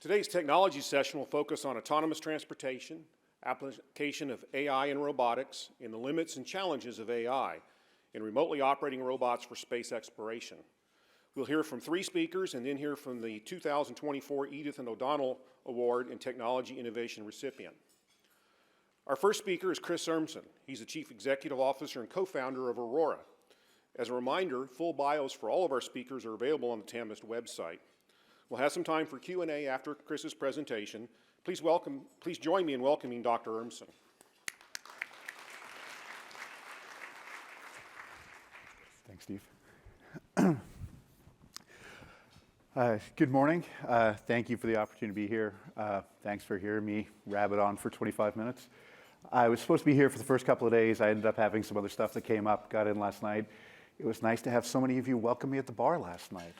Today's technology session will focus on autonomous transportation, application of AI and robotics, and the limits and challenges of AI in remotely operating robots for space exploration. We'll hear from 3 speakers and then hear from the 2024 Edith and O'Donnell Award in Technology Innovation recipient. Our first speaker is Chris Urmson. He's the Chief Executive Officer and co-founder of Aurora. As a reminder, full bios for all of our speakers are available on the TAMEST website. We'll have some time for Q&A after Chris's presentation. Please join me in welcoming Dr. Urmson. Thanks, Steve. Good morning. Thank you for the opportunity to be here. Thanks for hearing me rabbit on for 25 minutes. I was supposed to be here for the first couple of days. I ended up having some other stuff that came up, got in last night. It was nice to have so many of you welcome me at the bar last night.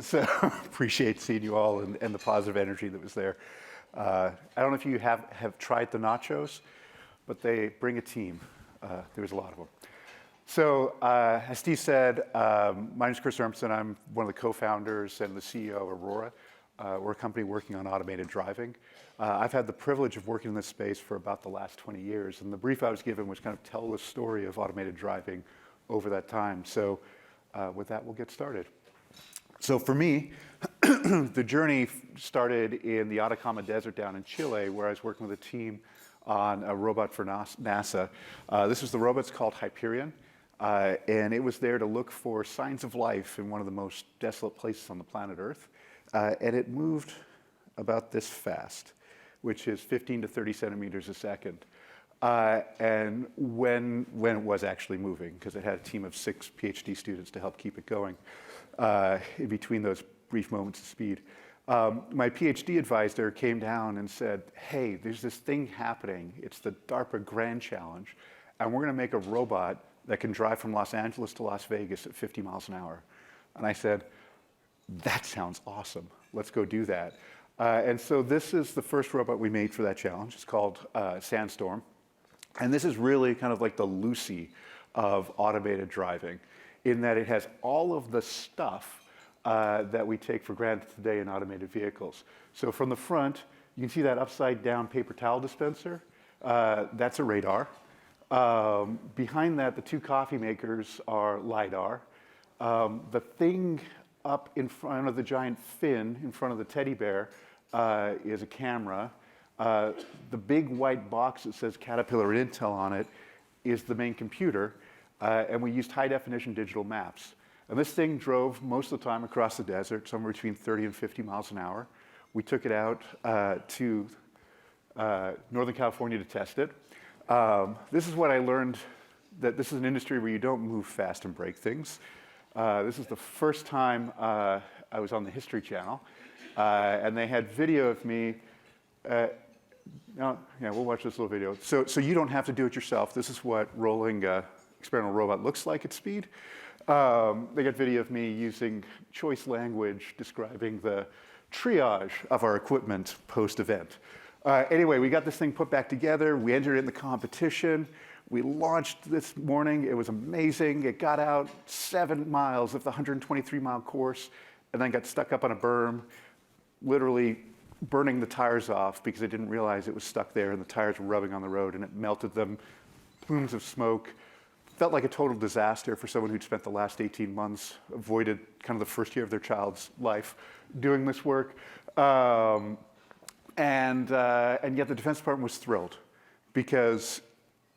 So appreciate seeing you all and the positive energy that was there. I don't know if you have tried the nachos, but they bring a team. There was a lot of them. So as Steve said, my name is Chris Urmson. I'm one of the co-founders and the CEO of Aurora. We're a company working on automated driving. I've had the privilege of working in this space for about the last 20 years, and the brief I was given was kind of tell the story of automated driving over that time. So with that, we'll get started. So for me, the journey started in the Atacama Desert down in Chile, where I was working with a team on a robot for NASA. This was the robot's called Hyperion, and it was there to look for signs of life in one of the most desolate places on the planet Earth. And it moved about this fast, which is 15 to 30 centimeters a second. And when it was actually moving, because it had a team of 6 Ph.D. students to help keep it going in between those brief moments of speed. My Ph.D. advisor came down and said, hey, there's this thing happening. It's the DARPA Grand Challenge, and we're going to make a robot that can drive from Los Angeles to Las Vegas at 50 miles an hour. And I said, that sounds awesome. Let's go do that. And so this is the first robot we made for that challenge. It's called Sandstorm. And this is really kind of like the Lucy of automated driving, in that it has all of the stuff that we take for granted today in automated vehicles. So from the front, you can see that upside down paper towel dispenser. That's a radar. Behind that, the 2 coffee makers are LiDAR. The thing up in front of the giant fin, in front of the teddy bear, is a camera. The big white box that says Caterpillar Intel on it is the main computer, and we used high-definition digital maps. And this thing drove most of the time across the desert, somewhere between 30 and 50 miles an hour. We took it out to Northern California to test it. This is what I learned, that this is an industry where you don't move fast and break things. This is the first time I was on the History Channel, and they had video of me. We'll watch this little video. So you don't have to do it yourself. This is what rolling experimental robot looks like at speed. They got video of me using choice language describing the triage of our equipment post-event. Anyway, we got this thing put back together. We entered it in the competition. We launched this morning. It was amazing. It got out 7 miles of the 123-mile course and then got stuck up on a berm, literally burning the tires off because I didn't realize it was stuck there and the tires were rubbing on the road, and it melted them, plumes of smoke. Felt like a total disaster for someone who'd spent the last 18 months, avoided kind of the first year of their child's life doing this work. And yet the Defense Department was thrilled, because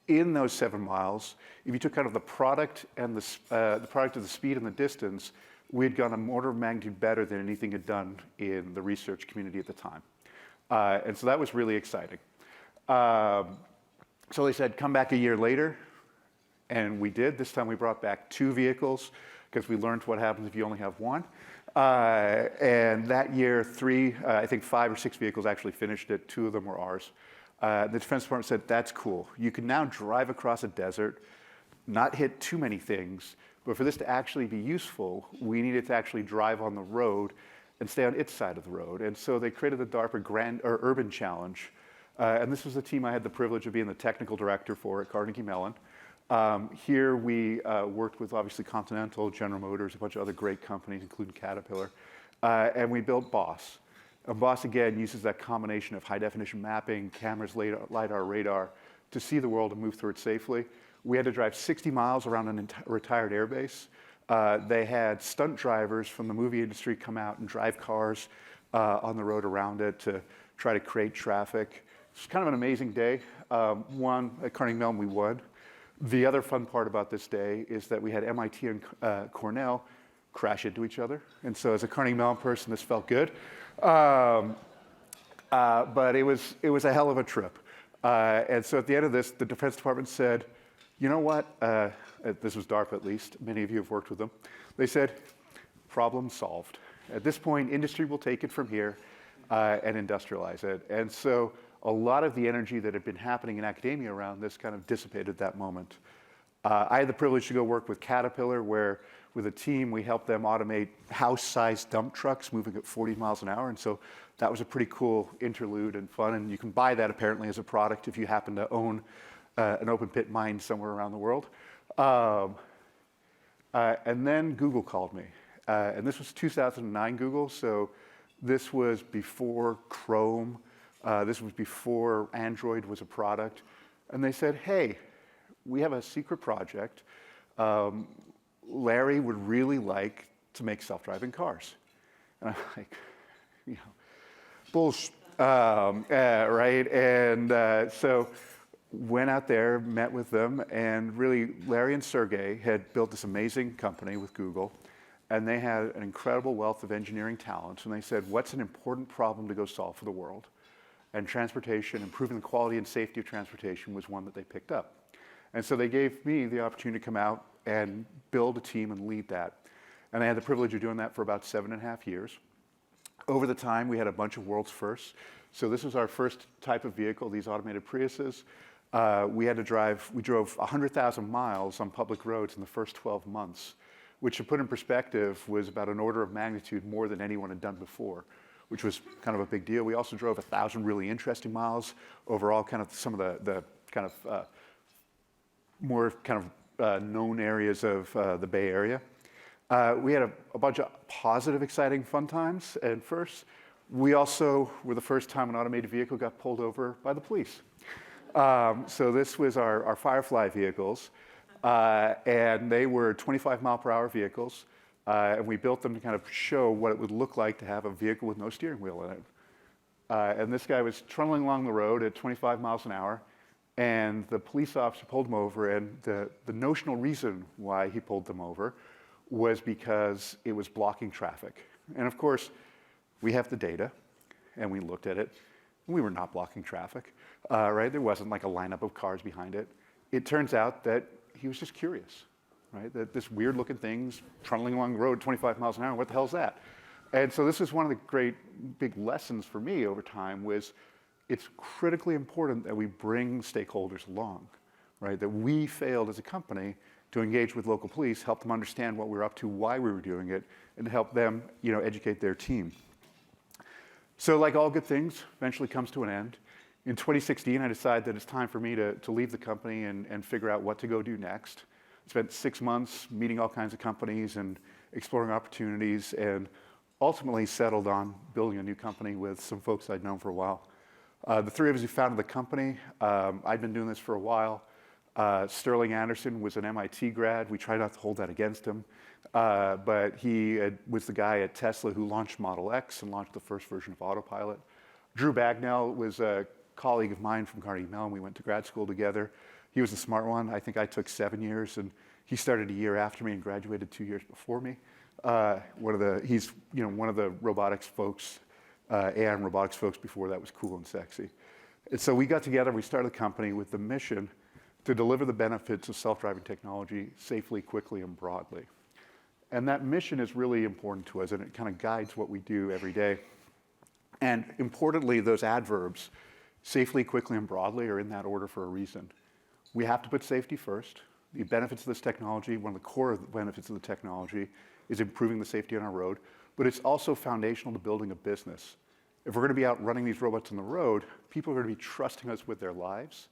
in those 7 miles, if you took kind of the product and the product of the speed and the distance, we had gone an order of magnitude better than anything had done in the research community at the time. And so that was really exciting. So they said, come back a year later. And we did. This time we brought back 2 vehicles, because we learned what happens if you only have 1. And that year, 5 or 6 vehicles actually finished it. 2 of them were ours. The Defense Department said, that's cool. You can now drive across a desert, not hit too many things, but for this to actually be useful, we needed to actually drive on the road and stay on its side of the road. And so they created the DARPA Urban Challenge. And this was the team I had the privilege of being the technical director for at Carnegie Mellon. Here we worked with, obviously, Continental, General Motors, a bunch of other great companies, including Caterpillar. And we built BOSS. And BOSS, again, uses that combination of high-definition mapping, cameras, LiDAR, radar, to see the world and move through it safely. We had to drive 60 miles around a retired airbase. They had stunt drivers from the movie industry come out and drive cars on the road around it to try to create traffic. It's kind of an amazing day. One, at Carnegie Mellon, we won. The other fun part about this day is that we had MIT and Cornell crash into each other. And so as a Carnegie Mellon person, this felt good. But it was a hell of a trip. And so at the end of this, the Defense Department said, you know what? This was DARPA at least. Many of you have worked with them. They said, problem solved. At this point, industry will take it from here and industrialize it. And so a lot of the energy that had been happening in academia around this kind of dissipated at that moment. I had the privilege to go work with Caterpillar, where with a team, we helped them automate house-sized dump trucks moving at 40 miles an hour. And so that was a pretty cool interlude and fun. And you can buy that apparently as a product if you happen to own an open pit mine somewhere around the world. And then Google called me. And this was 2009 Google. So this was before Chrome. This was before Android was a product. And they said, hey, we have a secret project. Larry would really like to make self-driving cars. And I'm like, you know, bullshit, right? And so went out there, met with them, and really Larry and Sergey had built this amazing company with Google, and they had an incredible wealth of engineering talent. And they said, what's an important problem to go solve for the world? And transportation, improving the quality and safety of transportation was one that they picked up. And so they gave me the opportunity to come out and build a team and lead that. And I had the privilege of doing that for about 7.5 years. Over the time, we had a bunch of world's firsts. So this was our first type of vehicle, these automated Priuses. We drove 100,000 miles on public roads in the first 12 months, which to put in perspective was about an order of magnitude more than anyone had done before, which was kind of a big deal. We also drove 1,000 really interesting miles overall, kind of some of the kind of more kind of known areas of the Bay Area. We had a bunch of positive, exciting, fun times. And first, we also were the first time an automated vehicle got pulled over by the police. So this was our Firefly vehicles. And they were 25-mile-per-hour vehicles. And we built them to kind of show what it would look like to have a vehicle with no steering wheel in it. And this guy was trundling along the road at 25 miles an hour. And the police officer pulled him over. And the notional reason why he pulled them over was because it was blocking traffic. And of course, we have the data. And we looked at it. And we were not blocking traffic, right? There wasn't like a lineup of cars behind it. It turns out that he was just curious, right? That this weird-looking thing's trundling along the road 25 miles an hour. What the hell's that? And so this is one of the great big lessons for me over time was it's critically important that we bring stakeholders along, right? That we failed as a company to engage with local police, help them understand what we were up to, why we were doing it, and to help them, you know, educate their team. So like all good things, eventually comes to an end. In 2016, I decided that it's time for me to leave the company and figure out what to go do next. I spent 6 months meeting all kinds of companies and exploring opportunities, and ultimately settled on building a new company with some folks I'd known for a while. The three of us who founded the company, I'd been doing this for a while. Sterling Anderson was an MIT grad. We tried not to hold that against him. But he was the guy at Tesla who launched Model X and launched the first version of Autopilot. Drew Bagnell was a colleague of mine from Carnegie Mellon. We went to grad school together. He was a smart one. I think I took 7 years, and he started a year after me and graduated 2 years before me. He's one of the robotics folks, AI and robotics folks before that was cool and sexy. And so we got together, we started a company with the mission to deliver the benefits of self-driving technology safely, quickly, and broadly. And that mission is really important to us, and it kind of guides what we do every day. And importantly, those adverbs, safely, quickly, and broadly, are in that order for a reason. We have to put safety first. The benefits of this technology, one of the core benefits of the technology, is improving the safety on our road, but it's also foundational to building a business. If we're going to be out running these robots on the road, people are going to be trusting us with their lives,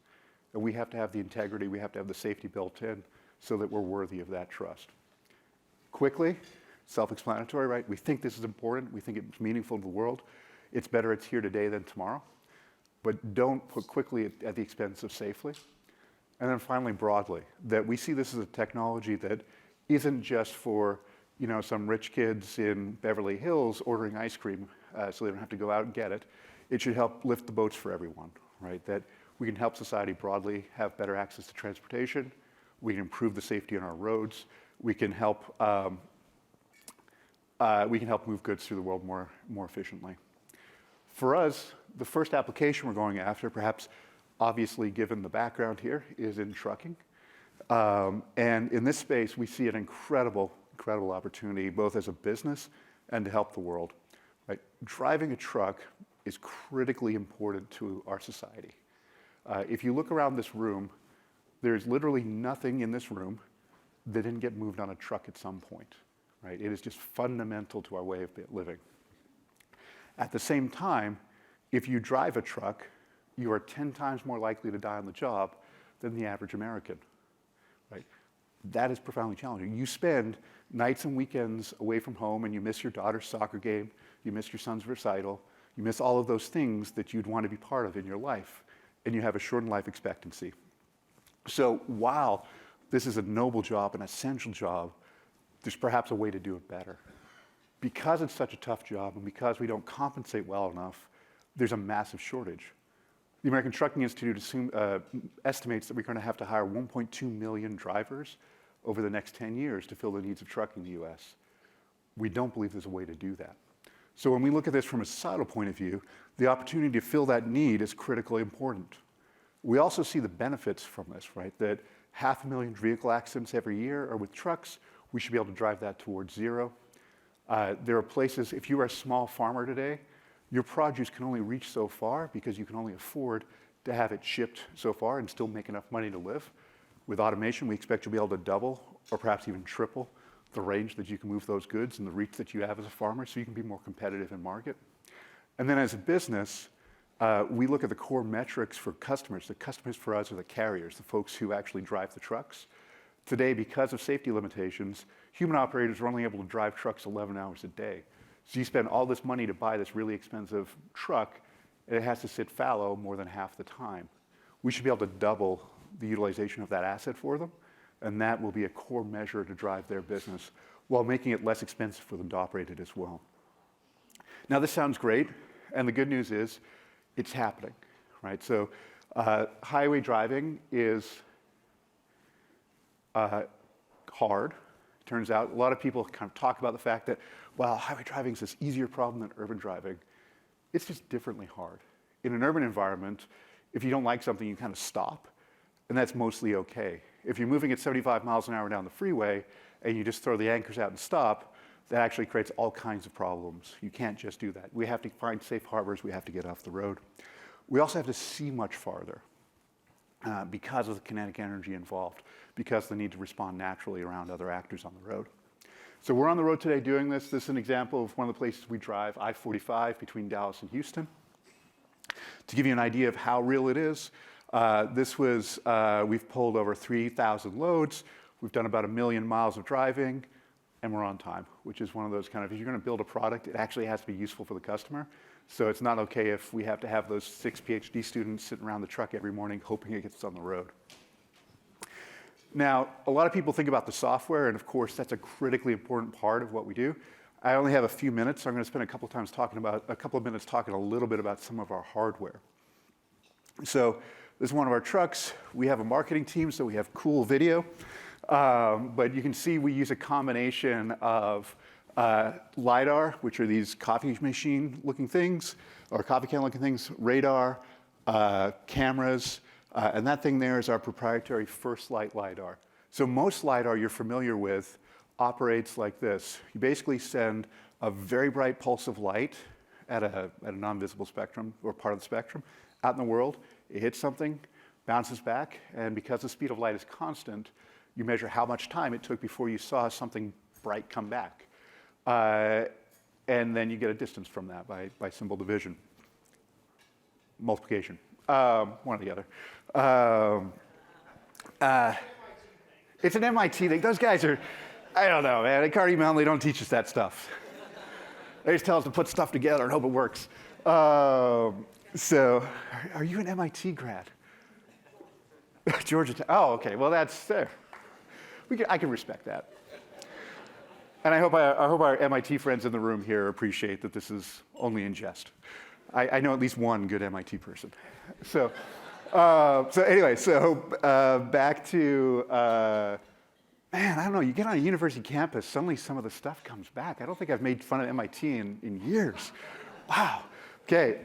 and we have to have the integrity, we have to have the safety built in so that we're worthy of that trust. Quickly, self-explanatory, right? We think this is important, we think it's meaningful to the world. It's better it's here today than tomorrow, but don't put quickly at the expense of safely. And then finally, broadly, that we see this as a technology that isn't just for some rich kids in Beverly Hills ordering ice cream so they don't have to go out and get it. It should help lift the boats for everyone, right? That we can help society broadly have better access to transportation. We can improve the safety on our roads. We can help move goods through the world more efficiently. For us, the first application we're going after, perhaps obviously given the background here, is in trucking. And in this space, we see an incredible opportunity, both as a business and to help the world. Right? Driving a truck is critically important to our society. If you look around this room, there's literally nothing in this room that didn't get moved on a truck at some point. Right? It is just fundamental to our way of living. At the same time, if you drive a truck, you are 10 times more likely to die on the job than the average American. Right? That is profoundly challenging. You spend nights and weekends away from home and you miss your daughter's soccer game, you miss your son's recital, you miss all of those things that you'd want to be part of in your life, and you have a shortened life expectancy. So while this is a noble job, an essential job, there's perhaps a way to do it better. Because it's such a tough job and because we don't compensate well enough, there's a massive shortage. The American Trucking Institute estimates that we're going to have to hire 1.2 million drivers over the next 10 years to fill the needs of trucking in the US. We don't believe there's a way to do that. So when we look at this from a societal point of view, the opportunity to fill that need is critically important. We also see the benefits from this, right? That 500,000 vehicle accidents every year are with trucks. We should be able to drive that towards zero. There are places, if you are a small farmer today, your produce can only reach so far because you can only afford to have it shipped so far and still make enough money to live. With automation, we expect you'll be able to double or perhaps even triple the range that you can move those goods and the reach that you have as a farmer so you can be more competitive in market. And then as a business, we look at the core metrics for customers. The customers for us are the carriers, the folks who actually drive the trucks. Today, because of safety limitations, human operators are only able to drive trucks 11 hours a day. So you spend all this money to buy this really expensive truck, and it has to sit fallow more than half the time. We should be able to double the utilization of that asset for them, and that will be a core measure to drive their business while making it less expensive for them to operate it as well. Now, this sounds great, and the good news is it's happening, right? So highway driving is hard. Turns out a lot of people kind of talk about the fact that, well, highway driving is this easier problem than urban driving. It's just differently hard. In an urban environment, if you don't like something, you kind of stop, and that's mostly okay. If you're moving at 75 miles an hour down the freeway and you just throw the anchors out and stop, that actually creates all kinds of problems. You can't just do that. We have to find safe harbors. We have to get off the road. We also have to see much farther because of the kinetic energy involved, because of the need to respond naturally around other actors on the road. So we're on the road today doing this. This is an example of one of the places we drive, I-45 between Dallas and Houston. To give you an idea of how real it is, we've pulled over 3,000 loads. We've done about 1 million miles of driving, and we're on time, which is one of those kind of, if you're going to build a product, it actually has to be useful for the customer. So it's not okay if we have to have those 6 Ph.D. students sitting around the truck every morning hoping it gets on the road. Now, a lot of people think about the software, and of course, that's a critically important part of what we do. I only have a few minutes, so I'm going to spend a couple of minutes talking a little bit about some of our hardware. So this is one of our trucks. We have a marketing team, so we have cool video. But you can see we use a combination of LiDAR, which are these coffee machine-looking things, or coffee can-looking things, radar, cameras, and that thing there is our proprietary First Light LiDAR. So most LiDAR you're familiar with operates like this. You basically send a very bright pulse of light at a non-visible spectrum, or part of the spectrum, out in the world. It hits something, bounces back, and because the speed of light is constant, you measure how much time it took before you saw something bright come back. And then you get a distance from that by symbol division. Multiplication. One or the other. It's an MIT thing. Those guys are, I don't know, man. At Carnegie Mellon, they don't teach us that stuff. They just tell us to put stuff together and hope it works. So, are you an MIT grad? Georgia Tech. Oh, okay. Well, that's there. I can respect that. And I hope our MIT friends in the room here appreciate that this is only in jest. I know at least one good MIT person. So anyway, back to, man, I don't know, you get on a university campus, suddenly some of the stuff comes back. I don't think I've made fun of MIT in years. Wow. Okay.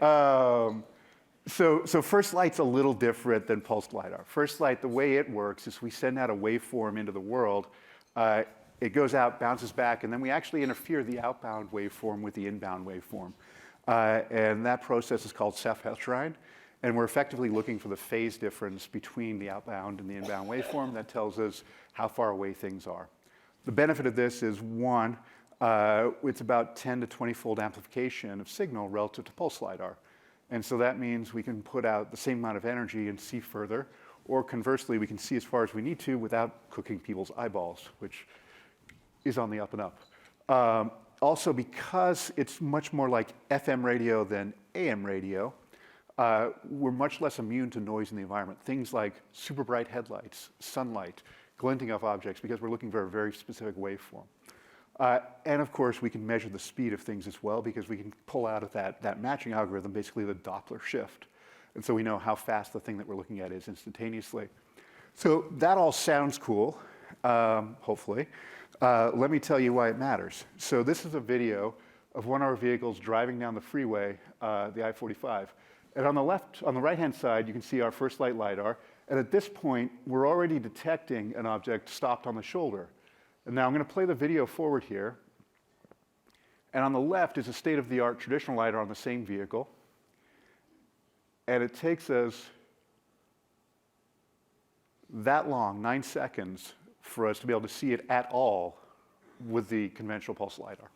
So First Light's a little different than pulsed LiDAR. First Light, the way it works is we send out a waveform into the world. It goes out, bounces back, and then we actually interfere the outbound waveform with the inbound waveform. And that process is called Cepheid, and we're effectively looking for the phase difference between the outbound and the inbound waveform that tells us how far away things are. The benefit of this is, one, it's about 10 to 20-fold amplification of signal relative to pulse LiDAR. And so that means we can put out the same amount of energy and see further, or conversely, we can see as far as we need to without cooking people's eyeballs, which is on the up and up. Also, because it's much more like FM radio than AM radio, we're much less immune to noise in the environment. Things like super bright headlights, sunlight, glinting off objects, because we're looking for a very specific waveform. And of course, we can measure the speed of things as well, because we can pull out of that matching algorithm basically the Doppler shift. And so we know how fast the thing that we're looking at is instantaneously. So that all sounds cool, hopefully. Let me tell you why it matters. So this is a video of one of our vehicles driving down the freeway, the I-45. And on the right-hand side, you can see our First Light LiDAR. And at this point, we're already detecting an object stopped on the shoulder. And now I'm going to play the video forward here. And on the left is a state-of-the-art traditional LiDAR on the same vehicle. And it takes us that long, 9 seconds, for us to be able to see it at all with the conventional pulse LiDAR.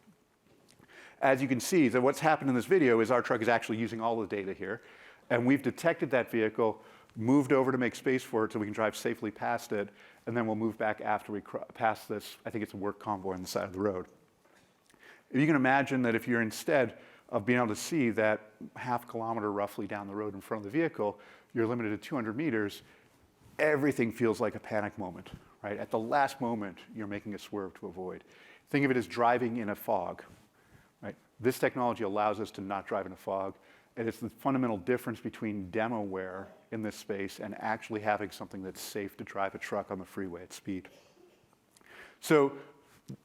As you can see, so what's happened in this video is our truck is actually using all the data here, and we've detected that vehicle, moved over to make space for it so we can drive safely past it, and then we'll move back after we pass this, I think it's a work convoy on the side of the road. If you can imagine that if you're instead of being able to see that half kilometer roughly down the road in front of the vehicle, you're limited to 200 meters, everything feels like a panic moment. Right? At the last moment, you're making a swerve to avoid. Think of it as driving in a fog. Right? This technology allows us to not drive in a fog, and it's the fundamental difference between demoware in this space and actually having something that's safe to drive a truck on the freeway at speed. So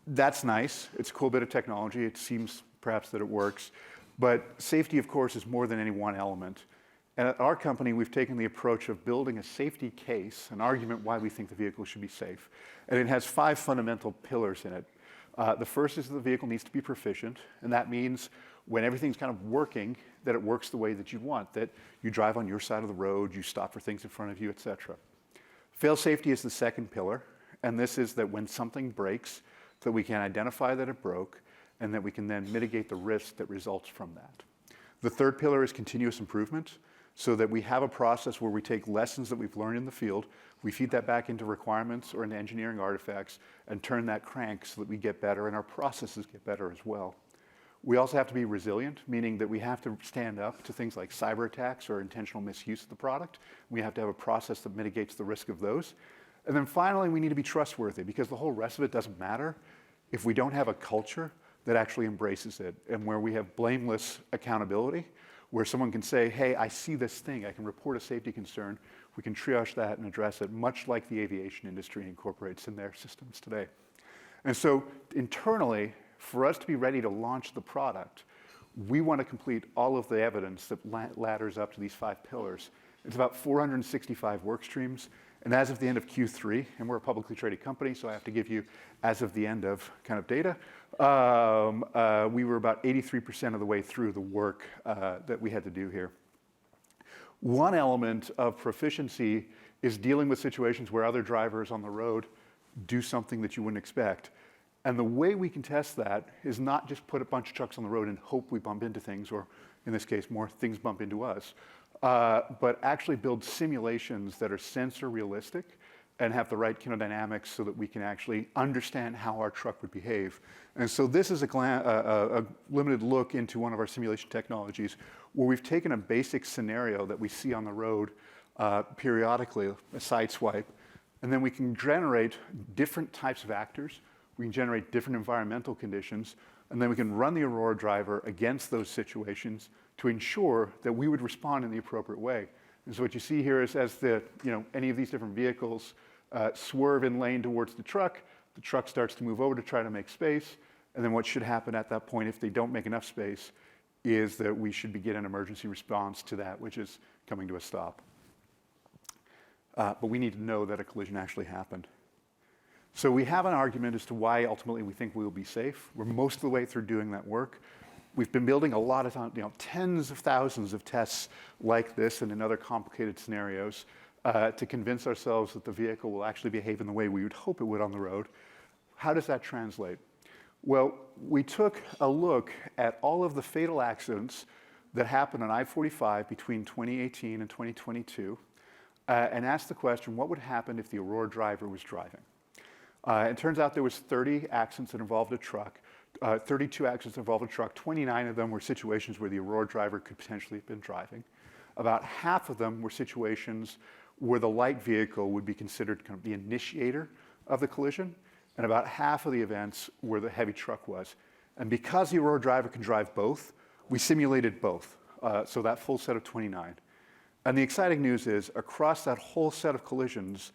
that's nice. It's a cool bit of technology. It seems perhaps that it works. But safety, of course, is more than any one element. And at our company, we've taken the approach of building a safety case, an argument why we think the vehicle should be safe. And it has 5 fundamental pillars in it. The first is that the vehicle needs to be proficient, and that means when everything's kind of working, that it works the way that you want, that you drive on your side of the road, you stop for things in front of you, et cetera. Fail safety is the second pillar, and this is that when something breaks, that we can identify that it broke, and that we can then mitigate the risk that results from that. The third pillar is continuous improvement, so that we have a process where we take lessons that we've learned in the field, we feed that back into requirements or into engineering artifacts, and turn that crank so that we get better and our processes get better as well. We also have to be resilient, meaning that we have to stand up to things like cyber attacks or intentional misuse of the product. We have to have a process that mitigates the risk of those. And then finally, we need to be trustworthy, because the whole rest of it doesn't matter if we don't have a culture that actually embraces it, and where we have blameless accountability, where someone can say, hey, I see this thing, I can report a safety concern, we can triage that and address it, much like the aviation industry incorporates in their systems today. And so internally, for us to be ready to launch the product, we want to complete all of the evidence that ladders up to these 5 pillars. It's about 465 work streams, and as of the end of Q3, and we're a publicly traded company, so I have to give you as of the end of kind of data, we were about 83% of the way through the work that we had to do here. One element of proficiency is dealing with situations where other drivers on the road do something that you wouldn't expect. And the way we can test that is not just put a bunch of trucks on the road and hope we bump into things, or in this case, more things bump into us, but actually build simulations that are sensor realistic and have the right kinodynamics so that we can actually understand how our truck would behave. And so this is a limited look into one of our simulation technologies where we've taken a basic scenario that we see on the road periodically, a side swipe, and then we can generate different types of actors. We can generate different environmental conditions, and then we can run the Aurora driver against those situations to ensure that we would respond in the appropriate way. And so what you see here is as any of these different vehicles swerve in lane towards the truck starts to move over to try to make space, and then what should happen at that point if they don't make enough space is that we should begin an emergency response to that, which is coming to a stop. But we need to know that a collision actually happened. So we have an argument as to why ultimately we think we will be safe. We're most of the way through doing that work. We've been building a lot of time, tens of thousands of tests like this and in other complicated scenarios to convince ourselves that the vehicle will actually behave in the way we would hope it would on the road. How does that translate? Well, we took a look at all of the fatal accidents that happened on I-45 between 2018 and 2022 and asked the question, what would happen if the Aurora driver was driving? It turns out there was 30 accidents that involved a truck, 32 accidents that involved a truck. 29 of them were situations where the Aurora driver could potentially have been driving. About half of them were situations where the light vehicle would be considered kind of the initiator of the collision, and about half of the events where the heavy truck was. And because the Aurora driver can drive both, we simulated both, so that full set of 29. And the exciting news is, across that whole set of collisions,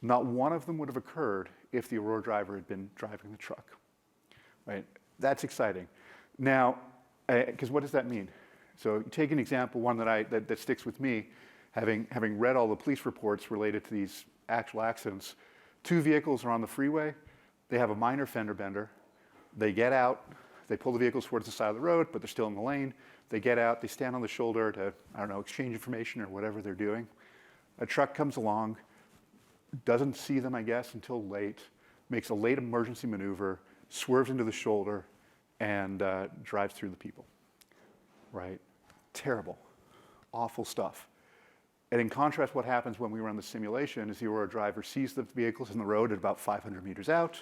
not one of them would have occurred if the Aurora driver had been driving the truck. Right? That's exciting. Now, because what does that mean? So take an example, one that sticks with me, having read all the police reports related to these actual accidents. 2 vehicles are on the freeway. They have a minor fender bender. They get out. They pull the vehicles towards the side of the road, but they're still in the lane. They get out. They stand on the shoulder to, exchange information or whatever they're doing. A truck comes along, doesn't see them, I guess, until late, makes a late emergency maneuver, swerves into the shoulder, and drives through the people. Right? Terrible. Awful stuff. And in contrast, what happens when we run the simulation is the Aurora driver sees the vehicles in the road at about 500 meters out,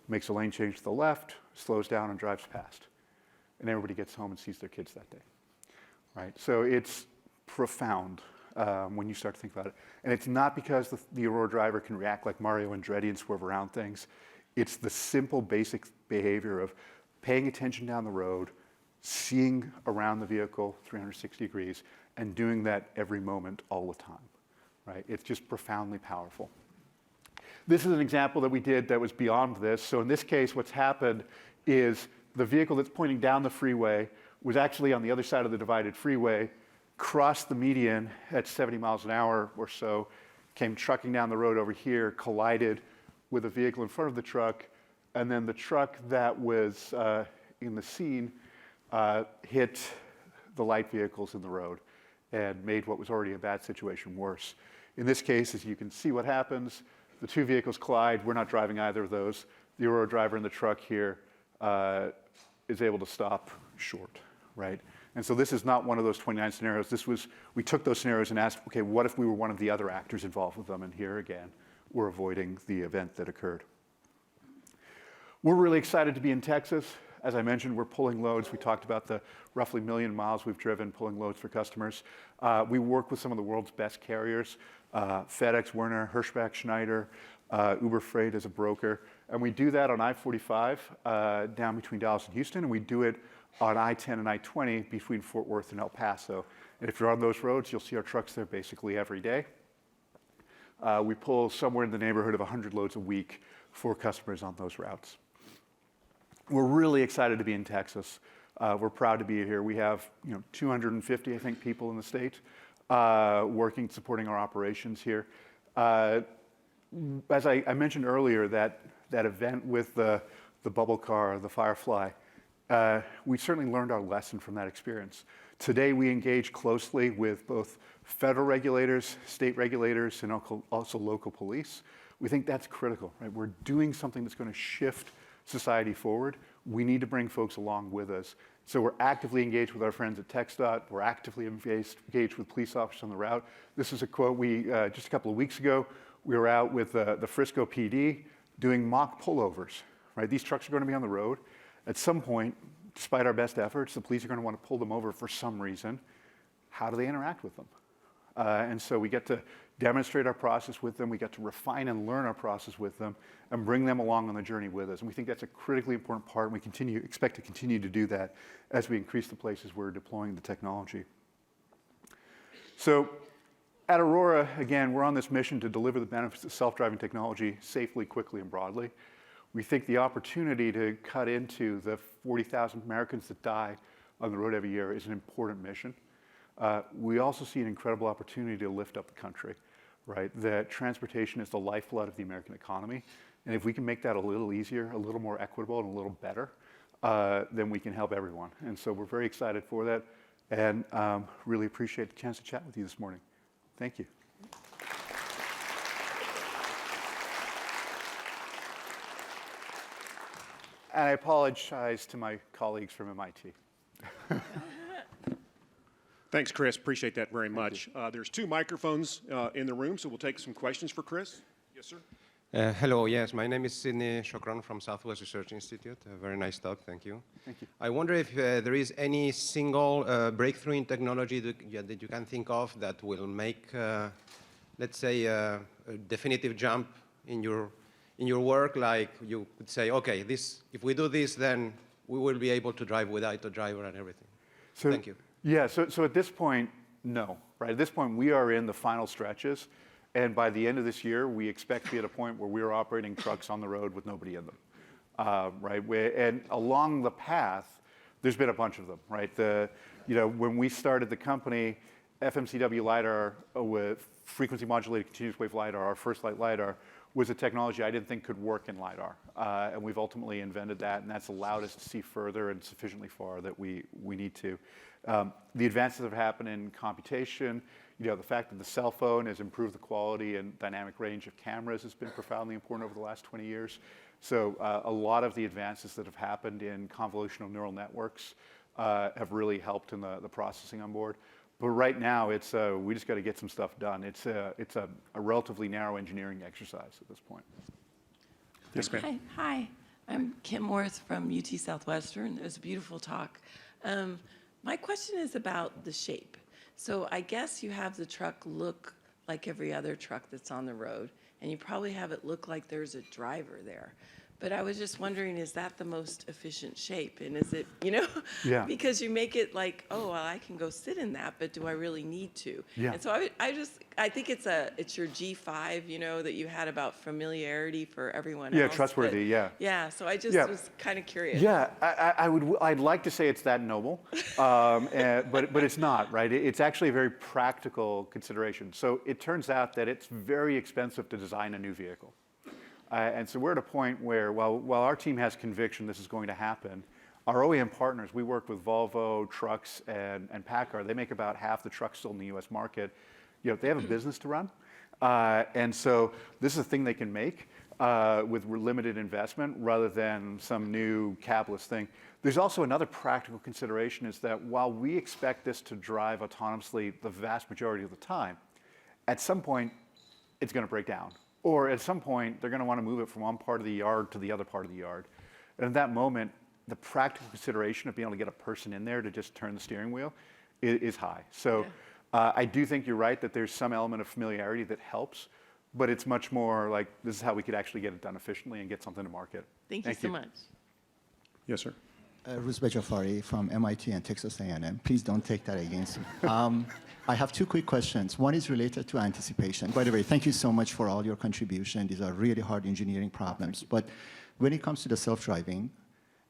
makes a lane change to the left, slows down, and drives past. And everybody gets home and sees their kids that day. Right? So it's profound when you start to think about it. And it's not because the Aurora driver can react like Mario Andretti and swerve around things. It's the simple, basic behavior of paying attention down the road, seeing around the vehicle 360 degrees, and doing that every moment, all the time. Right? It's just profoundly powerful. This is an example that we did that was beyond this. So in this case, what's happened is the vehicle that's pointing down the freeway was actually on the other side of the divided freeway, crossed the median at 70 miles an hour or so, came trucking down the road over here, collided with a vehicle in front of the truck, and then the truck that was in the scene hit the light vehicles in the road and made what was already a bad situation worse. In this case, as you can see what happens, the 2 vehicles collide. We're not driving either of those. The Aurora driver in the truck here is able to stop short, right? And so this is not one of those 29 scenarios. We took those scenarios and asked, okay, what if we were one of the other actors involved with them? And here again, we're avoiding the event that occurred. We're really excited to be in Texas. As I mentioned, we're pulling loads. We talked about the roughly 1 million miles we've driven pulling loads for customers. We work with some of the world's best carriers, FedEx, Werner, Hirschbach, Schneider, Uber Freight as a broker. And we do that on I-45 down between Dallas and Houston, and we do it on I-10 and I-20 between Fort Worth and El Paso. And if you're on those roads, you'll see our trucks there basically every day. We pull somewhere in the neighborhood of 100 loads a week for customers on those routes. We're really excited to be in Texas. We're proud to be here. We have 250, I think, people in the state working, supporting our operations here. As I mentioned earlier, that event with the bubble car, the Firefly, we certainly learned our lesson from that experience. Today, we engage closely with both federal regulators, state regulators, and also local police. We think that's critical, right? We're doing something that's going to shift society forward. We need to bring folks along with us. So we're actively engaged with our friends at TxDOT. We're actively engaged with police officers on the route. This is a quote just a couple of weeks ago, we were out with the Frisco PD doing mock pullovers, right? These trucks are going to be on the road. At some point, despite our best efforts, the police are going to want to pull them over for some reason. how do they interact with them? And so we get to demonstrate our process with them, we get to refine and learn our process with them, and bring them along on the journey with us. And we think that's a critically important part, and we expect to continue to do that as we increase the places we're deploying the technology. So at Aurora, again, we're on this mission to deliver the benefits of self-driving technology safely, quickly, and broadly. We think the opportunity to cut into the 40,000 Americans that die on the road every year is an important mission. We also see an incredible opportunity to lift up the country, right? That transportation is the lifeblood of the American economy. And if we can make that a little easier, a little more equitable, and a little better, then we can help everyone. And so we're very excited for that, and really appreciate the chance to chat with you this morning. Thank you. And I apologize to my colleagues from MIT. Thanks, Chris. Appreciate that very much. There's 2 microphones in the room, so we'll take some questions for Chris. Yes, sir. Hello, yes, my name is Sidney Chokran from Southwest Research Institute. A very nice talk, thank you. Thank you. I wonder if there is any single breakthrough in technology that you can think of that will make, let's say, a definitive jump in your work, like you could say, okay, if we do this, then we will be able to drive without a driver and everything. So, thank you. Yeah, so at this point, no, right? At this point, we are in the final stretches. And by the end of this year, we expect to be at a point where we're operating trucks on the road with nobody in them, right? And along the path, there's been a bunch of them, right? When we started the company, FMCW LiDAR with frequency modulated continuous wave LiDAR, our first light LiDAR, was a technology I didn't think could work in LiDAR. And we've ultimately invented that, and that's allowed us to see further and sufficiently far that we need to. The advances that have happened in computation, the fact that the cell phone has improved the quality and dynamic range of cameras has been profoundly important over the last 20 years. So a lot of the advances that have happened in convolutional neural networks have really helped in the processing on board. But right now, we just got to get some stuff done. It's a relatively narrow engineering exercise at this point. Yes, ma'am. Hi, I'm Kim Worth from UT Southwestern. It was a beautiful talk. My question is about the shape. So I guess you have the truck look like every other truck that's on the road, and you probably have it look like there's a driver there. But I was just wondering, is that the most efficient shape? And is it, Yeah. because you make it like, oh, well, I can go sit in that, but do I really need to? Yeah. And so I think it's your G5, that you had about familiarity for everyone else. Yeah, trustworthy, yeah. Yeah, so I just was kind of curious. Yeah, I'd like to say it's that noble, but it's not, right? It's actually a very practical consideration. So it turns out that it's very expensive to design a new vehicle. And so we're at a point where, while our team has conviction this is going to happen, our OEM partners, we work with Volvo, Trucks, and Packard. They make about half the trucks sold in the U.S. market. They have a business to run. And so this is a thing they can make with limited investment rather than some new capitalist thing. There's also another practical consideration is that while we expect this to drive autonomously the vast majority of the time, at some point, it's going to break down. Or at some point, they're going to want to move it from one part of the yard to the other part of the yard. And at that moment, the practical consideration of being able to get a person in there to just turn the steering wheel is high. So I do think you're right that there's some element of familiarity that helps, but it's much more like this is how we could actually get it done efficiently and get something to market. Thank you so much. Yes, sir. Rusbe Jafari from MIT and Texas A&M. Please don't take that against me. I have 2 quick questions. One is related to anticipation. By the way, thank you so much for all your contribution. These are really hard engineering problems. But when it comes to the self-driving,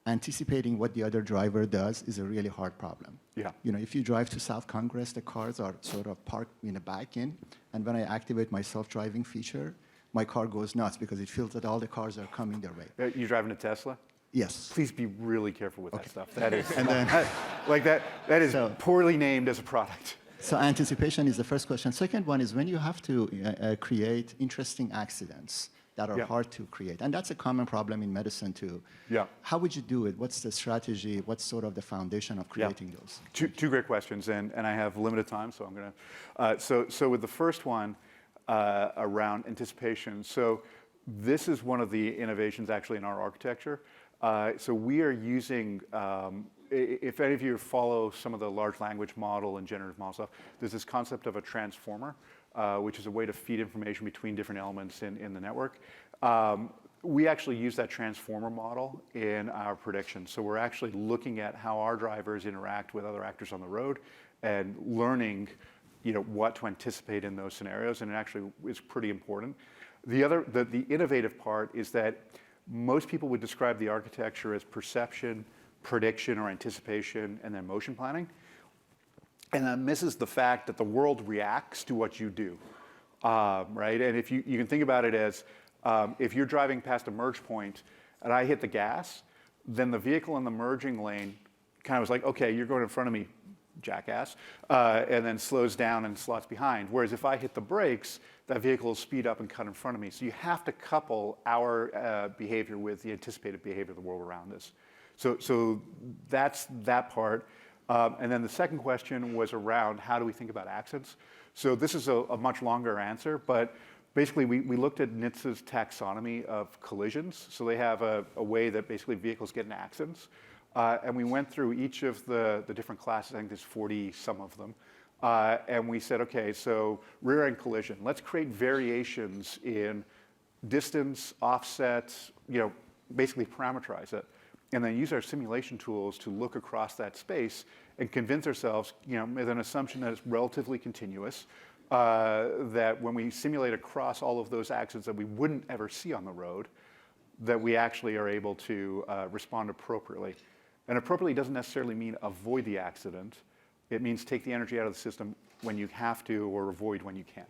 anticipating what the other driver does is a really hard problem. Yeah. If you drive to South Congress, the cars are sort of parked in the back end. And when I activate my self-driving feature, my car goes nuts because it feels that all the cars are coming their way. You're driving a Tesla? Yes. Please be really careful with that stuff. That is, And then, that is poorly named as a product. So anticipation is the first question. Second one is when you have to create interesting accidents that are hard to create. And that's a common problem in medicine too. Yeah. How would you do it? What's the strategy? What's sort of the foundation of creating those? Two great questions, and I have limited time, so I'm going to. So with the first one around anticipation, so this is one of the innovations actually in our architecture. So we are using if any of you follow some of the large language model and generative model stuff, there's this concept of a transformer, which is a way to feed information between different elements in the network. We actually use that transformer model in our prediction. So we're actually looking at how our drivers interact with other actors on the road and learning, what to anticipate in those scenarios, and it actually is pretty important. The innovative part is that most people would describe the architecture as perception, prediction or anticipation, and then motion planning. And that misses the fact that the world reacts to what you do, right? And if you can think about it as if you're driving past a merge point and I hit the gas, then the vehicle in the merging lane kind of was like, okay, you're going in front of me, jackass, and then slows down and slots behind. Whereas if I hit the brakes, that vehicle will speed up and cut in front of me. So you have to couple our behavior with the anticipated behavior of the world around us. So that's that part. And then the second question was around how do we think about accidents? So this is a much longer answer, but basically we looked at NHTSA's taxonomy of collisions. So they have a way that basically vehicles get in accidents. And we went through each of the different classes, I think there's 40 some of them. And we said, okay, so rear end collision, let's create variations in distance, offsets, basically parameterize it. And then use our simulation tools to look across that space and convince ourselves, with an assumption that it's relatively continuous, that when we simulate across all of those accidents that we wouldn't ever see on the road, that we actually are able to respond appropriately. And appropriately doesn't necessarily mean avoid the accident. It means take the energy out of the system when you have to or avoid when you can.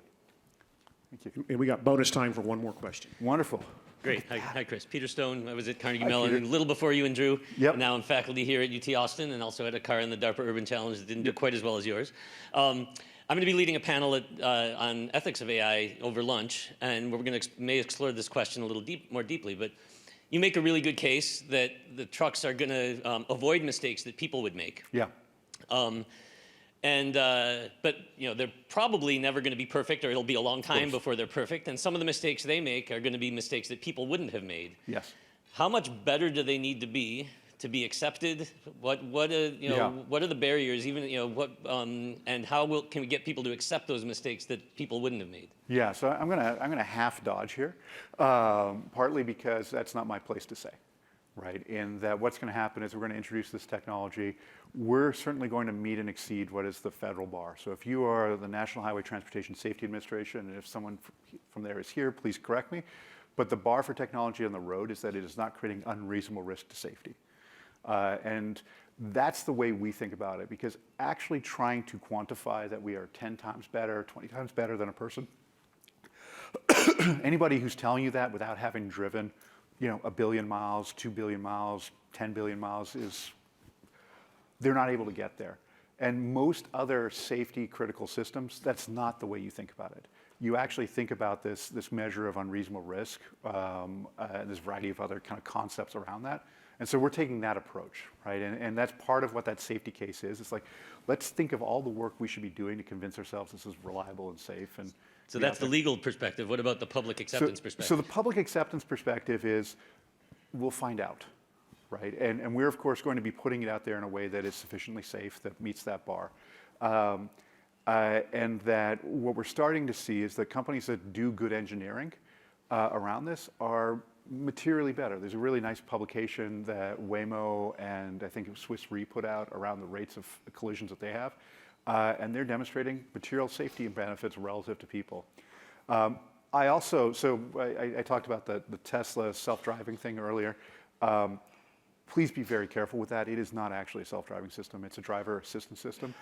Thank you. And we got bonus time for one more question. Wonderful. Great. Hi, Chris. Peter Stone. I was at Carnegie Hi, Mellon Peter. a little before you and Drew. Yep. Now I'm faculty here at UT Austin and also had a car in the DARPA Urban Challenge that didn't do quite as well as yours. I'm going to be leading a panel on ethics of AI over lunch, and we're going to may explore this question a little more deeply. But you make a really good case that the trucks are going to avoid mistakes that people would make. Yeah. But they're probably never going to be perfect, or it'll be a long time before they're perfect. And some of the mistakes they make are going to be mistakes that people wouldn't have made. Yes. How much better do they need to be accepted? What are the barriers? And how can we get people to accept those mistakes that people wouldn't have made? Yeah. So I'm gonna half dodge here, partly because that's not my place to say. Right, in that what's going to happen is we're going to introduce this technology. We're certainly going to meet and exceed what is the federal bar. So if you are the National Highway Transportation Safety Administration, and if someone from there is here, please correct me. But the bar for technology on the road is that it is not creating unreasonable risk to safety. And that's the way we think about it, because actually trying to quantify that we are 10 times better, 20 times better than a person, anybody who's telling you that without having driven 1 billion miles, 2 billion miles, 10 billion miles they're not able to get there. And most other safety critical systems, that's not the way you think about it. You actually think about this measure of unreasonable risk, there's a variety of other kind of concepts around that. And so we're taking that approach, right? And that's part of what that safety case is. It's like, let's think of all the work we should be doing to convince ourselves this is reliable and safe. And So that's the legal perspective. What about the public acceptance perspective? So the public acceptance perspective is, we'll find out, right? And we're, of course, going to be putting it out there in a way that is sufficiently safe, that meets that bar. And that what we're starting to see is that companies that do good engineering around this are materially better. There's a really nice publication that Waymo and I think it was Swiss Re put out around the rates of collisions that they have. And they're demonstrating material safety benefits relative to people. I talked about the Tesla self-driving thing earlier. Please be very careful with that. It is not actually a self-driving system. It's a driver assistance system.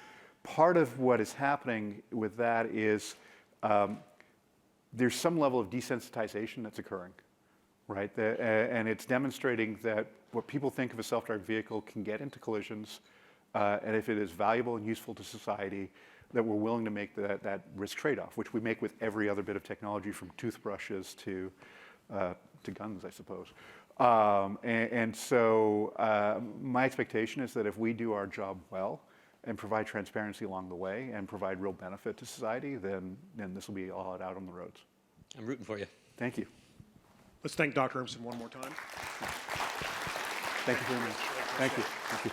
Part of what is happening with that is there's some level of desensitization that's occurring, right? And it's demonstrating that what people think of a self-driving vehicle can get into collisions, and if it is valuable and useful to society, that we're willing to make that risk trade-off, which we make with every other bit of technology, from toothbrushes to guns, I suppose. So my expectation is that if we do our job well and provide transparency along the way and provide real benefit to society, then this will be all out on the roads. I'm rooting for you. Thank you. Let's thank Dr. Urmson one more time. Thank you very much. Thank you. Thank you.